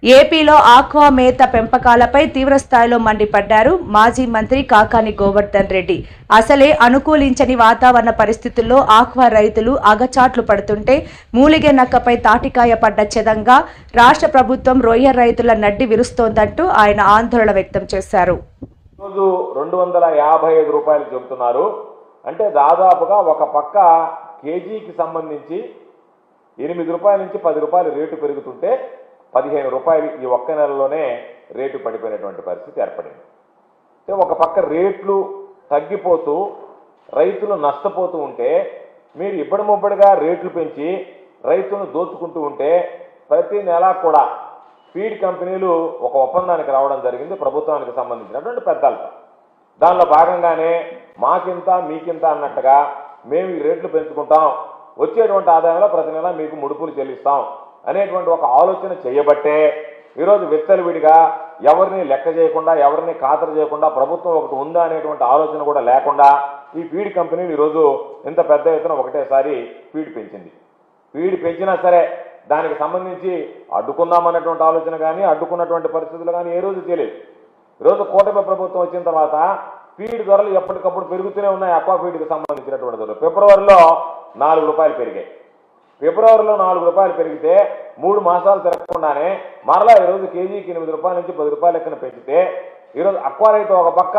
ఏపీలో ఆక్వా మేత పెంపకాలపై తీవ్రస్థాయిలో మండిపడ్డారు మాజీ మంత్రి కాకాని గోవర్ధన్ రెడ్డి. అసలే అనుకూలించని వాతావరణ పరిస్థితుల్లో ఆక్వా రైతులు అగచాట్లు పడుతుంటే మూలిగే నక్కపై తాటికాయ పడ్డ చెదంగా రాష్ట్ర ప్రభుత్వం రొయ్య రైతుల నడ్డి విరుస్తోందంటూ ఆయన ఆందోళన వ్యక్తం చేశారు. రోజు 255 రూపాయలు చెబుతున్నారు. అంటే దాదాపుగా ఒక పక్క కేజీకి సంబంధించి 8 రూపాయల నుంచి 10 రూపాయలు రేటు పెరుగుతుంటే 15 రూపాయలు ఈ ఒక్క నెలలోనే రేటు పడిపోయినటువంటి పరిస్థితి ఏర్పడింది. అంటే ఒక పక్క రేట్లు తగ్గిపోతూ రైతులు నష్టపోతూ ఉంటే మీరు ఇబ్బడిముబ్బడిగా రేట్లు పెంచి రైతులను దోచుకుంటూ ఉంటే ప్రతి నెల కూడా ఫీడ్ కంపెనీలు ఒక ఒప్పందానికి రావడం జరిగింది ప్రభుత్వానికి సంబంధించినటువంటి పెద్దలతో. దానిలో భాగంగానే మాకింత మీకింత అన్నట్టుగా మేము ఈ రేట్లు పెంచుకుంటాం, వచ్చేటువంటి ఆదాయంలో ప్రతి నెల మీకు ముడుపులు చెల్లిస్తాం అనేటువంటి ఒక ఆలోచన చేయబట్టే ఈరోజు విచ్చలవిడిగా ఎవరిని లెక్క చేయకుండా ఎవరిని ఖాతరు చేయకుండా ప్రభుత్వం ఒకటి ఉందా అనేటువంటి ఆలోచన కూడా లేకుండా ఈ ఫీడ్ కంపెనీలు ఈరోజు ఇంత పెద్ద ఎత్తున ఒకటేసారి ఫీడ్ పెంచింది. ఫీడ్ పెంచినా సరే దానికి సంబంధించి అడ్డుకుందామన్నటువంటి ఆలోచన కానీ అడ్డుకున్నటువంటి పరిస్థితులు కానీ ఏ రోజు తెలియదు. ఈరోజు కూటమి ప్రభుత్వం వచ్చిన తర్వాత ఫీడ్ ధరలు ఎప్పటికప్పుడు పెరుగుతూనే ఉన్నాయి. అక్వా ఫీడ్కి సంబంధించినటువంటి ధరలు ఫిబ్రవరిలో 4 రూపాయలు పెరిగాయి. ఫిబ్రవరిలో 4 రూపాయలు పెరిగితే 3 మాసాలు తిరగకుండానే మరలా ఈరోజు కేజీకి 8 రూపాయల నుంచి 10 రూపాయల లెక్కన పెంచితే ఈరోజు అక్వా రైతు ఒక పక్క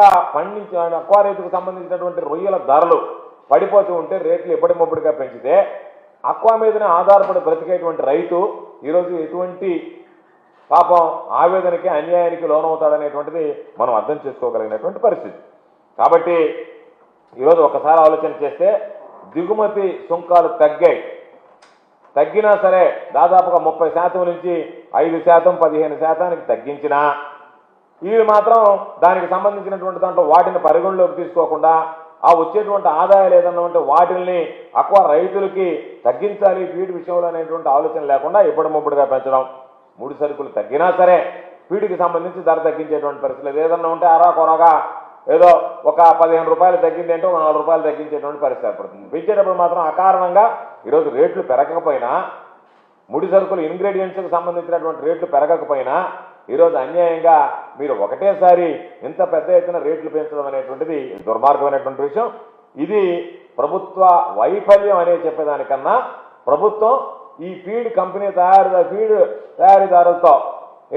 అక్వా రైతుకు సంబంధించినటువంటి రొయ్యల ధరలు పడిపోతూ ఉంటే రేట్లు ఎప్పటికప్పుడుగా పెంచితే అక్వా మీదనే ఆధారపడి బ్రతికేటువంటి రైతు ఈరోజు ఎటువంటి పాపం ఆవేదనకి అన్యాయానికి లోనవుతాడనేటువంటిది మనం అర్థం చేసుకోగలిగినటువంటి పరిస్థితి. కాబట్టి ఈరోజు ఒకసారి ఆలోచన చేస్తే దిగుమతి సుంకాలు తగ్గినా సరే దాదాపుగా 30% నుంచి 5%, 15% తగ్గించినా వీళ్ళు మాత్రం దానికి సంబంధించినటువంటి దాంట్లో వాటిని పరిగణలోకి తీసుకోకుండా ఆ వచ్చేటువంటి ఆదాయాలు ఏదన్నా ఉంటే వాటిల్ని అక్వా రైతులకి తగ్గించాలి ఫీడ్ విషయంలో అనేటువంటి ఆలోచన లేకుండా ఇబ్బడిముబ్బడిగా పెంచడం, ముడి సరుకులు తగ్గినా సరే ఫీడ్కి సంబంధించి ధర తగ్గించేటువంటి పరిస్థితులు ఏదన్నా ఉంటే అరాకొరగా ఏదో ఒక 15 రూపాయలు తగ్గింది అంటే ఒక 4 రూపాయలు తగ్గించేటువంటి పరిస్థితి ఏర్పడుతుంది. పెంచేటప్పుడు మాత్రం అకారణంగా ఈరోజు రేట్లు పెరగకపోయినా ముడి సరుకులు ఇంగ్రీడియంట్స్కి సంబంధించినటువంటి రేట్లు పెరగకపోయినా ఈరోజు అన్యాయంగా మీరు ఒకటేసారి ఇంత పెద్ద ఎత్తున రేట్లు పెంచడం అనేటువంటిది దుర్మార్గమైనటువంటి విషయం. ఇది ప్రభుత్వ వైఫల్యం అనే చెప్పేదానికన్నా ప్రభుత్వం ఈ ఫీడ్ కంపెనీ తయారీదారులతో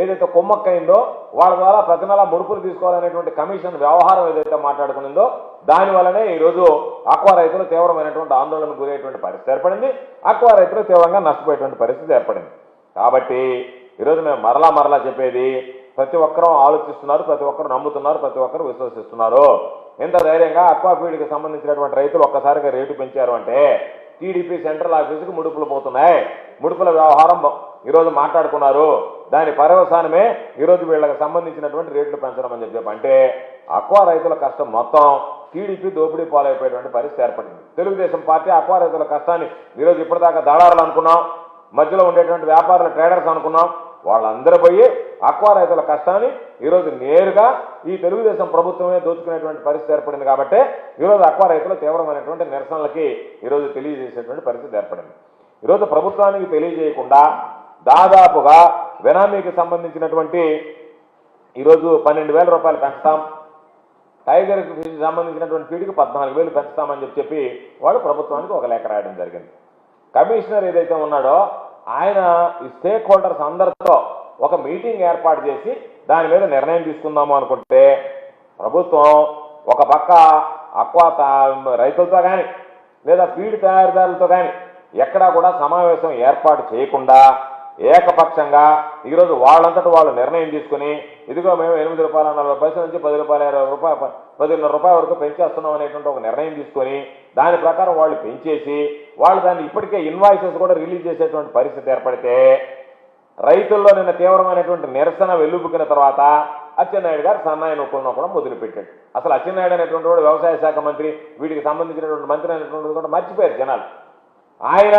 ఏదైతే కుమ్మక్కైందో వాళ్ళ ద్వారా ప్రతి నెల ముడుపులు తీసుకోవాలనేటువంటి కమిషన్ వ్యవహారం ఏదైతే మాట్లాడుకునిందో దానివల్లనే ఈరోజు అక్వా రైతులు తీవ్రమైనటువంటి ఆందోళనకు గురయ్యేటువంటి పరిస్థితి ఏర్పడింది. అక్వా రైతులు తీవ్రంగా నష్టపోయేటువంటి పరిస్థితి ఏర్పడింది. కాబట్టి ఈరోజు మేము మరలా చెప్పేది ప్రతి ఒక్కరూ ఆలోచిస్తున్నారు, ప్రతి ఒక్కరు నమ్ముతున్నారు, ప్రతి ఒక్కరు విశ్వసిస్తున్నారు. ఎంత ధైర్యంగా అక్వా ఫీడ్కి సంబంధించినటువంటి రైతులు ఒక్కసారిగా రేటు పెంచారు అంటే టీడీపీ సెంట్రల్ ఆఫీసుకు ముడుపులు పోతున్నాయి. ముడుపుల వ్యవహారం ఈరోజు మాట్లాడుకున్నారు. దాని పర్యవసానమే ఈరోజు వీళ్ళకి సంబంధించినటువంటి రేట్లు పెంచడం అని చెప్పి అంటే అక్వా రైతుల కష్టం మొత్తం టీడీపీ దోపిడీ పాలైపోయేటువంటి పరిస్థితి ఏర్పడింది. తెలుగుదేశం పార్టీ అక్వా రైతుల కష్టాన్ని ఈరోజు ఇప్పటిదాకా దళారులు అనుకున్నాం, మధ్యలో ఉండేటువంటి వ్యాపారుల ట్రేడర్స్ అనుకున్నాం, వాళ్ళందరూ పోయి అక్వా రైతుల కష్టాన్ని ఈరోజు నేరుగా ఈ తెలుగుదేశం ప్రభుత్వమే దోచుకునేటువంటి పరిస్థితి ఏర్పడింది. కాబట్టి ఈరోజు అక్వా రైతులు తీవ్రమైనటువంటి నిరసనలకి ఈరోజు తెలియజేసేటువంటి పరిస్థితి ఏర్పడింది. ఈరోజు ప్రభుత్వానికి తెలియజేయకుండా దాదాపుగా వెనామీకి సంబంధించినటువంటి ఈరోజు 12,000 రూపాయలు పెంచుతాం, టైగర్కి సంబంధించినటువంటి ఫీడ్కి 14,000 పెంచుతామని చెప్పి వాళ్ళు ప్రభుత్వానికి ఒక లేఖ రాయడం జరిగింది. కమిషనర్ ఏదైతే ఉన్నాడో ఆయన ఈ స్టేక్ హోల్డర్స్ అందరితో ఒక మీటింగ్ ఏర్పాటు చేసి దాని మీద నిర్ణయం తీసుకుందాము అనుకుంటే ప్రభుత్వం ఒక పక్క అక్వా రైతులతో కానీ లేదా ఫీడ్ తయారీదారులతో కానీ ఎక్కడా కూడా సమావేశం ఏర్పాటు చేయకుండా ఏకపక్షంగా ఈరోజు వాళ్ళంతటా వాళ్ళు నిర్ణయం తీసుకుని ఇదిగో మేము 8.40 నుంచి 10.20 రూపాయల వరకు పెంచేస్తున్నాం అనేటువంటి ఒక నిర్ణయం తీసుకొని దాని ప్రకారం వాళ్ళు పెంచేసి వాళ్ళు దాన్ని ఇప్పటికే ఇన్వాయిసెస్ కూడా రిలీజ్ చేసేటువంటి పరిస్థితి ఏర్పడితే రైతుల్లో నిన్న తీవ్రమైనటువంటి నిరసన వెల్లుబుకిన తర్వాత అచ్చెన్నాయుడు గారు సన్నాయి నొక్కులను కూడా మొదలుపెట్టాడు. అసలు అచ్చెన్నాయుడు అనేటువంటి వాడు వ్యవసాయ శాఖ మంత్రి, వీటికి సంబంధించినటువంటి మంత్రి అనేటువంటి కూడా మర్చిపోయారు జనాలు. ఆయన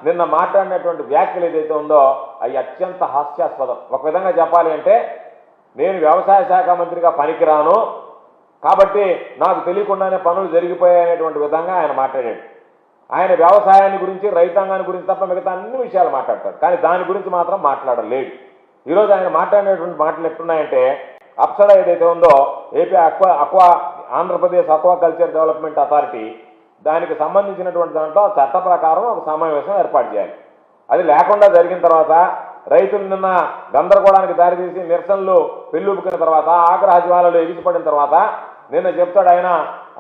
నిన్న మాట్లాడినటువంటి వ్యాఖ్యలు ఏదైతే ఉందో అవి అత్యంత హాస్యాస్పదం. ఒక విధంగా చెప్పాలి అంటే నేను వ్యవసాయ శాఖ మంత్రిగా పనికిరాను కాబట్టి నాకు తెలియకుండానే పనులు జరిగిపోయాయనేటువంటి విధంగా ఆయన మాట్లాడాడు. ఆయన వ్యవసాయాన్ని గురించి రైతాంగాన్ని గురించి తప్ప మిగతా అన్ని విషయాలు మాట్లాడతాడు, కానీ దాని గురించి మాత్రం మాట్లాడలేదు. ఈరోజు ఆయన మాట్లాడినటువంటి మాటలు ఎట్టున్నాయంటే అప్సరా ఏదైతే ఉందో AP aqua Andhra Pradesh aquaculture development authority దానికి సంబంధించినటువంటి దాంట్లో చట్ట ప్రకారం ఒక సమావేశం ఏర్పాటు చేయాలి. అది లేకుండా జరిగిన తర్వాత రైతులు నిన్న గందరగోళానికి దారితీసి నిరసనలు పెళ్ళుపుకున్న తర్వాత ఆగ్రహ జ్వాలలు ఎగిసిపడిన తర్వాత నిన్న చెప్తాడు ఆయన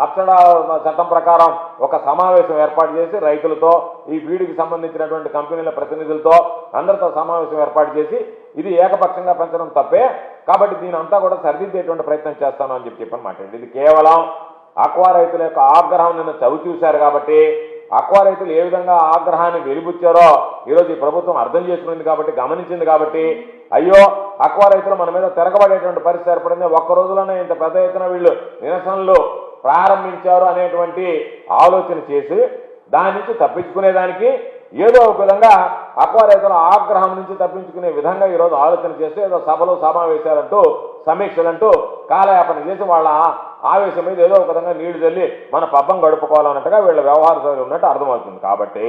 అప్సరా చట్టం ప్రకారం ఒక సమావేశం ఏర్పాటు చేసి రైతులతో ఈ ఫీడ్కి సంబంధించినటువంటి కంపెనీల ప్రతినిధులతో అందరితో సమావేశం ఏర్పాటు చేసి ఇది ఏకపక్షంగా పెంచడం తప్పే, కాబట్టి దీని అంతా కూడా సరిదిద్దేటువంటి ప్రయత్నం చేస్తాను అని చెప్పని మాట్లాడింది. ఇది కేవలం ఆక్వా రైతుల యొక్క ఆగ్రహం నిన్న చవి చూశారు కాబట్టి ఆక్వా రైతులు ఏ విధంగా ఆగ్రహాన్ని వెలిబుచ్చారో ఈరోజు ఈ ప్రభుత్వం అర్థం చేసుకుంది కాబట్టి, గమనించింది కాబట్టి, అయ్యో ఆక్వా రైతులు మన మీద తిరగబడేటువంటి పరిస్థితి ఏర్పడింది, ఒక్క రోజులోనే ఇంత పెద్ద ఎత్తున వీళ్ళు నిరసనలు ప్రారంభించారు అనేటువంటి ఆలోచన చేసి దాని నుంచి తప్పించుకునేదానికి ఏదో ఒక విధంగా ఆక్వా రైతుల ఆగ్రహం నుంచి తప్పించుకునే విధంగా ఈరోజు ఆలోచన చేసి ఏదో సభలు సమావేశాలంటూ సమీక్షలంటూ కాలయాపన చేసి వాళ్ళ ఆవేశం మీద ఏదో ఒక విధంగా నీళ్లు చల్లి మన పబ్బం గడుపుకోవాలన్నట్టుగా వీళ్ళ వ్యవహార శైలి ఉన్నట్టు అర్థమవుతుంది. కాబట్టి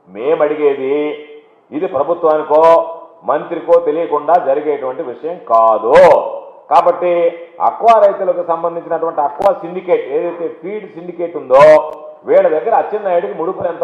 మేము అడిగేది ఇది ప్రభుత్వానికో మంత్రికో తెలియకుండా జరిగేటువంటి విషయం కాదు. కాబట్టి అక్వా రైతులకు సంబంధించినటువంటి అక్వా సిండికేట్ ఏదైతే ఫీడ్ సిండికేట్ ఉందో వీళ్ళ దగ్గర అచ్చెన్నాయుడికి ముడుపులు ఎంత